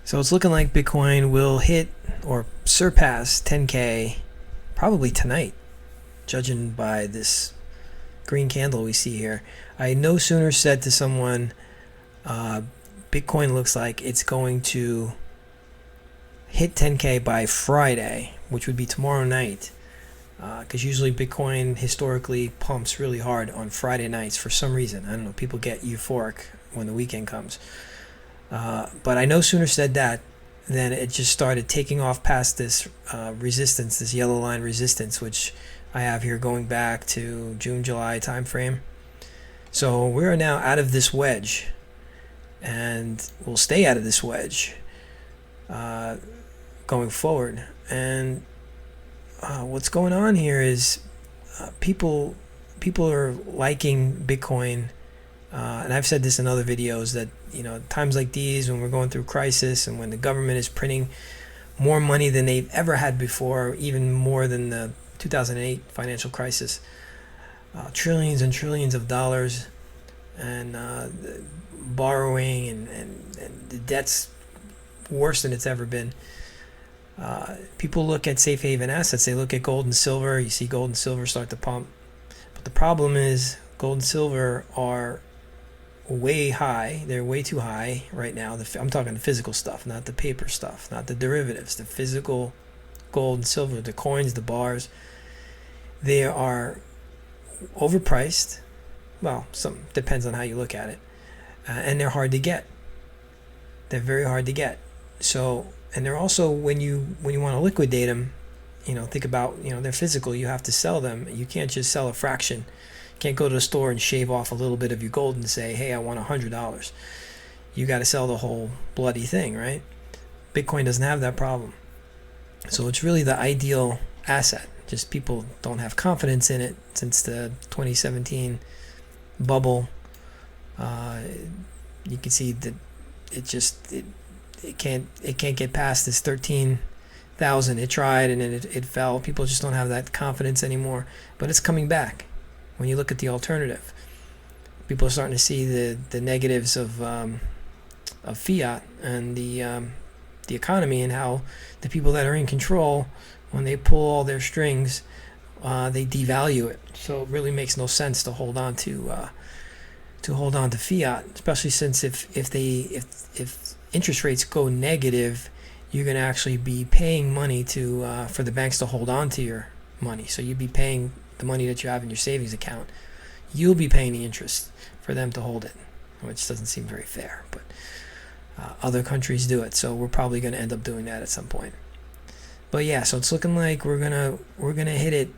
So it's looking like Bitcoin will hit or surpass 10K probably tonight, judging by this green candle we see here. I no sooner said to someone, Bitcoin looks like it's going to hit 10K by Friday, which would be tomorrow night, because usually Bitcoin historically pumps really hard on Friday nights for some reason. I don't know, people get euphoric when the weekend comes. But I no sooner said that than it just started taking off past this resistance, this yellow line resistance, which I have here going back to June, July time frame. So we are now out of this wedge, and we'll stay out of this wedge going forward. And what's going on here is people are liking Bitcoin. And I've said this in other videos that, times like these, when we're going through crisis and when the government is printing more money than they've ever had before, even more than the 2008 financial crisis, trillions and trillions of dollars, and borrowing, and the debt's worse than it's ever been. People look at safe haven assets. They look at gold and silver. You see gold and silver start to pump. But the problem is gold and silver are way high. They're way too high right now. I'm talking the physical stuff, not the paper stuff, not the derivatives. The physical gold and silver, the coins, the bars, they are overpriced. Well, some depends on how you look at it, and they're hard to get. They're very hard to get. So, and they're also, when you want to liquidate them, think about, they're physical. You have to sell them. You can't just sell a fraction. Can't go to the store and shave off a little bit of your gold and say, hey, I want $100. You got to sell the whole bloody thing, right? Bitcoin doesn't have that problem. So it's really the ideal asset. Just people don't have confidence in it since the 2017 bubble. You can see that it can't get past this 13,000. It tried and then it fell. People just don't have that confidence anymore. But it's coming back. When you look at the alternative, people are starting to see the negatives of fiat and the economy, and how the people that are in control, when they pull all their strings, they devalue it. So it really makes no sense to hold on to fiat, especially since if interest rates go negative, you're going to actually be paying money for the banks to hold on to your money. So you'd be paying the money that you have in your savings account. You'll be paying the interest for them to hold it, which doesn't seem very fair, but other countries do it, so we're probably going to end up doing that at some point. But yeah, so it's looking like we're gonna hit it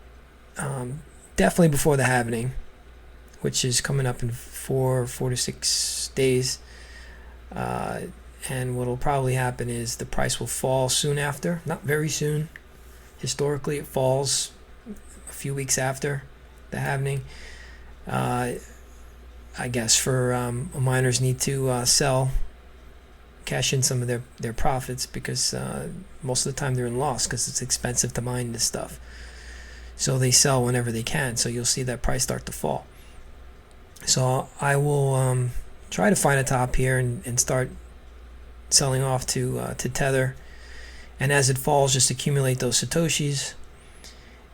definitely before the halving, which is coming up in 4 to 6 days. And what'll probably happen is the price will fall soon after, not very soon. Historically, it falls a few weeks after the halving. I guess for miners need to sell, cash in some of their profits, because most of the time they're in loss because it's expensive to mine this stuff. So they sell whenever they can. So you'll see that price start to fall. So I will try to find a top here and start selling off to Tether. And as it falls, just accumulate those Satoshis.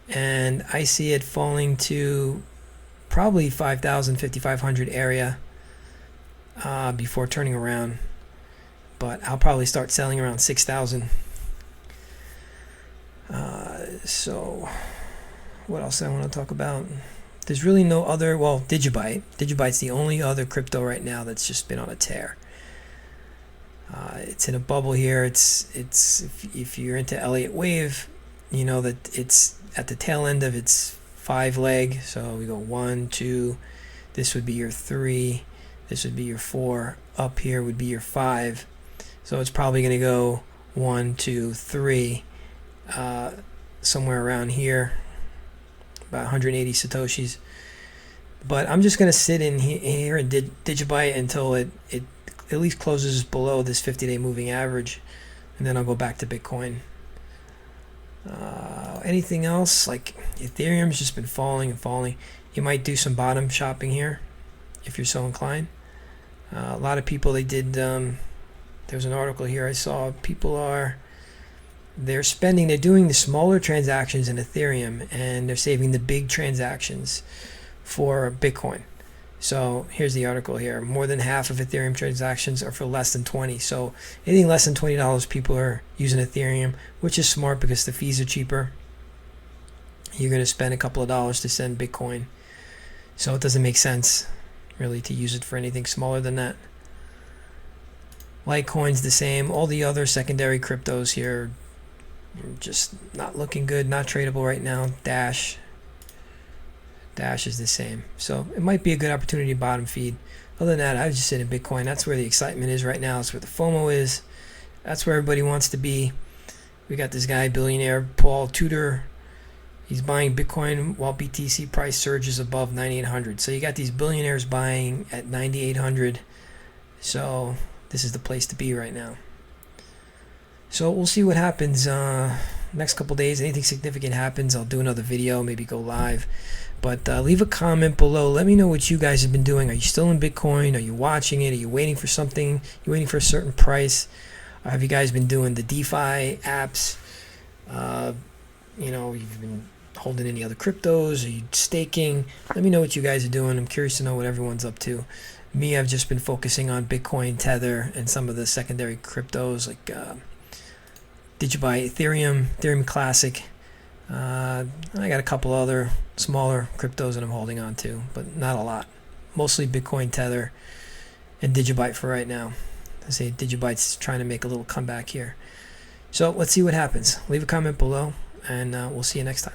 And I see it falling to probably 5,000, 5,500 area before turning around. But I'll probably start selling around 6,000. So what else I want to talk about? There's really no other, well, Digibyte. Digibyte's the only other crypto right now that's just been on a tear. It's in a bubble here. It's if you're into Elliott Wave, you know that it's at the tail end of its 5 leg. So we go 1, 2. This would be your 3. This would be your 4. Up here would be your 5. So it's probably going to go 1, 2, 3, somewhere around here, about 180 Satoshis. But I'm just going to sit in here and Digibyte until it at least closes below this 50-day moving average, and then I'll go back to Bitcoin. Anything else? Like Ethereum's just been falling and falling. You might do some bottom shopping here if you're so inclined. A lot of people, they're there's an article here I saw. They're doing the smaller transactions in Ethereum, and they're saving the big transactions for Bitcoin. So here's the article here. More than half of Ethereum transactions are for less than 20. So anything less than $20, people are using Ethereum, which is smart because the fees are cheaper. You're going to spend a couple of dollars to send Bitcoin. So it doesn't make sense really to use it for anything smaller than that. Litecoin's the same. All the other secondary cryptos here are just not looking good, not tradable right now. Dash is the same. So it might be a good opportunity to bottom feed. Other than that, I was just sitting in Bitcoin. That's where the excitement is right now. That's where the FOMO is. That's where everybody wants to be. We got this guy, billionaire Paul Tudor. He's buying Bitcoin while BTC price surges above 9,800. So you got these billionaires buying at 9,800. So this is the place to be right now. So we'll see what happens next couple days. Anything significant happens, I'll do another video, maybe go live. But leave a comment below. Let me know what you guys have been doing. Are you still in Bitcoin? Are you watching it? Are you waiting for something? Are you waiting for a certain price? Have you guys been doing the DeFi apps? You've been holding any other cryptos? Are you staking? Let me know what you guys are doing. I'm curious to know what everyone's up to. Me, I've just been focusing on Bitcoin, Tether, and some of the secondary cryptos like Digibyte, Ethereum Classic. I got a couple other smaller cryptos that I'm holding on to, but not a lot. Mostly Bitcoin, Tether, and Digibyte for right now. I say Digibyte's trying to make a little comeback here. So let's see what happens. Leave a comment below, and we'll see you next time.